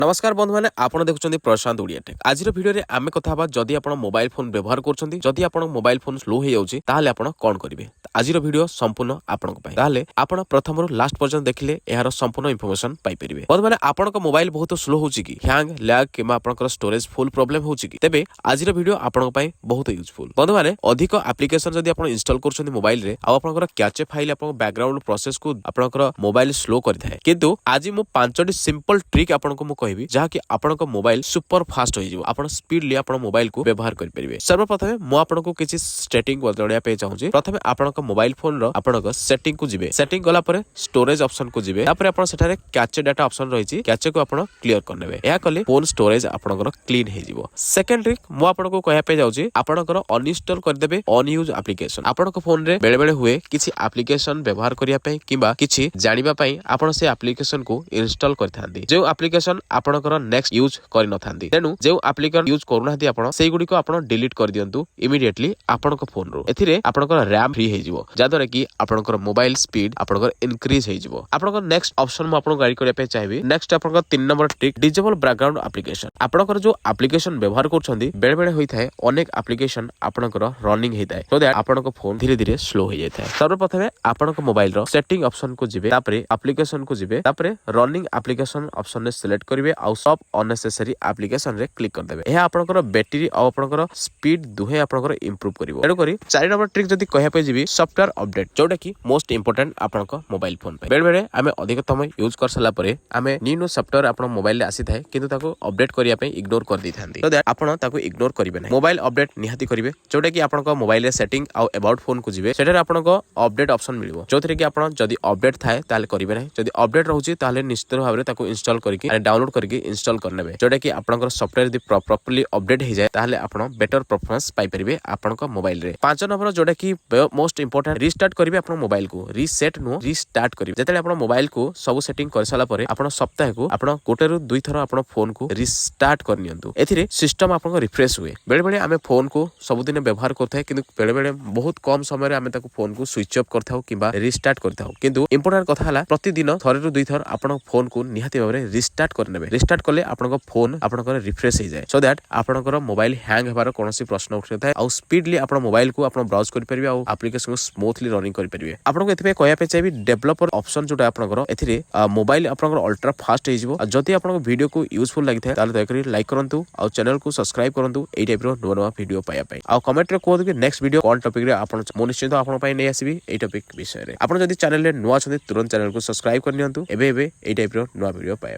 नमस्कार बंधु मैंने आपड़ देखुं प्रशांत ओडिया टेक आज भिडियो में आम कथा जदि आप मोबाइल फोन व्यवहार कर जदि आप मोबाइल फोन स्लो हो जाऊँगी आप कौन करेंगे आज भिडियो संपूर्ण आप प्रथम लास्ट पर्यटन देखिले यार संपूर्ण इनफर्मेशन पाइपर बंधु मैंने आपण मोबाइल बहुत स्लो हो हैंग लैग कि स्टोरेज फुल प्रोब्लेम हो तेज आज भिडियो आपण बहुत यूजफुल बंधु मैंने अधिक एप्लिकेशन जदि आप इंस्टॉल कर मोबाइल रे आपनकर कैचे फाइल बैकग्राउंड प्रोसेस को आपनकर मोबाइल स्लो करथाय किंतु आज मु 5टी सिंपल ट्रिक आपनको मु कहबी जहाँकि आपनक मोबाइल सुपर फास्ट हो जिवो आपण स्पीडली आपण मोबाइल को व्यवहार कर परिबे। सर्वप्रथम मु आपनको किछि सेटिंग बदलनिया पे चाहूची। प्रथमे आपनक मोबाइल फोन रो आपनक सेटिंग को जिवे सेटिंग गला परे स्टोरेज ऑप्शन को जिवे तापर आपण सेठारे कैचे डाटा ऑप्शन रहिछि कैचे को आपण क्लियर करनेबे या कले फोन स्टोरेज आपनकर क्लीन हे जिवो। सेकंड ट्रिक मु आपनको कहया पे जाउची आपनकर अनइंस्टॉल कर देबे अनयूज एप्लीकेशन आपनक फोन रे बेले बेले हुए किछि एप्लीकेशन व्यवहार करिया पे किबा किछि जानिबा पई आपण से एप्लीकेशन को इंस्टॉल करथांदी जो एप्लीकेशन आपनकर नेक्स्ट यूज करि नथांदी तेनु जो एप्लीकेशन यूज करूनांती आपण सेई गुडी को आपण डिलीट कर दियंतु इमीडिएटली आपनक फोन रो एथिरे आपनकर रैम फ्री हे जिवो जादरे कि आपनकर मोबाइल स्पीड आपनकर इंक्रीज हे जिवो। आपनकर नेक्स्ट ऑप्शन म आपण गाइड करिया पे चाहिबी नेक्स्ट आपनकर 3 number trick disable background application आपनकर जो एप्लीकेशन व्यवहार करछंदी बेले बेले होई थाए अनेक एप्लीकेशन आपनकर रनिंग हे थाए सो दैट आपनक फोन धीरे धीरे स्लो हो जाय थाए। सर्वप्रथमे आपनक मोबाइल रो सेटिंग ऑप्शन को जिवे तापरे एप्लीकेशन को जिवे तापरे रनिंग एप्लीकेशन ऑप्शन ने सिलेक्ट करिवे आ सब अननेसेसरी एप्लीकेशन रे क्लिक कर देबे एहा आपनकर बैटरी आ आपनकर स्पीड दुहे आपनकर इंप्रूव करिवो। एडो करी 4 नंबर ट्रिक जदी कहया पे जिवि सॉफ्टवेयर अपडेट जोटा कि मोस्ट इंपोर्टेंट आपनक मोबाइल फोन पे बेले बेले आमे अधिकतम यूज कर सला परे आमे न्यू सॉफ्टवेयर आपन मोबाइल रे आसी थाए किंतु ताको अपडेट करिया पे इग्नोर कर दी थांदी सो दैट आपन ताको इग्नोर करिवे नै मोबाइल अपडेट निहाती करिवे जोटा कि आपनक मोबाइल रे सेटिंग आ अबाउट फोन को जिवे सेटर आपनक अपडेट ऑप्शन मिलिवो जोथरे कि आपन जदी अपडेट थाए ताले करिवे नै जदी अपडेट रहउची ताले निश्चित भाबरे ताको इंस्टॉल करके डाउनलोड करके इंस्टॉल करनेबे जोटा कि आपनकर सॉफ्टवेयर यदि प्रॉपर्ली अपडेट हो जाए ताले आपण बेटर परफॉर्मेंस पाई परिबे आपनकर मोबाइल रे। 5 नंबर जोटा कि मोस्ट इंपोर्टेंट रिस्टार्ट करिवे आपन मोबाइल को रीसेट नो रीस्टार्ट करिवे जेतले आपण मोबाइल को सब सेटिंग कर साला परे आपण सप्ताह को आपण गोटे रु 2 थरो आपण फोन को रीस्टार्ट कर नियंतु एथिरे सिस्टम आपन रिफ्रेश हुए बेले बेले आमे फोन को सब दिन व्यवहार करथाय किंतु बेले बेले बहुत कम समय रे आमे ताको फोन को स्विच ऑफ करथाउ किबा रीस्टार्ट करथाउ किंतु इंपोर्टेंट कथा हला प्रतिदिन थरे रु 2 थर आपण फोन को निहाती भाबरे रीस्टार्ट करनेबे रिस्टार्ट कले आपन फोन आपनकर रिफ्रेश हो जाए सो दैट आपनकर मोबाइल हैंग हेबार कोनोसी प्रश्न उठे थाए आ स्पीडली आपन मोबाइल को आपन ब्राउज कर परिबे आ एप्लीकेशन को स्मूथली रनिंग कर परिबे। आपनको एथिबे कहया पे चाहिबी डेवलपर ऑप्शन जोटा आपनकर एथिरे मोबाइल आपनकर अल्ट्रा फास्ट हे जिवो जदि आपनको वीडियो को यूजफुल लागि थाए ताले दयकरी लाइक करंतु आ चैनल को सब्सक्राइब करंतु एई टाइप रो नवा वीडियो पाया पई आ कमेंट रे कहू कि नेक्स्ट वीडियो कोन टॉपिक रे आपन मो निश्चित आपन पई नै आसीबी एई टॉपिक विषय रे आपन जदि चैनल रे नवा छथि तुरंत चैनल को सब्सक्राइब कर नियंतु एबे एई टाइप रो नवा वीडियो पाया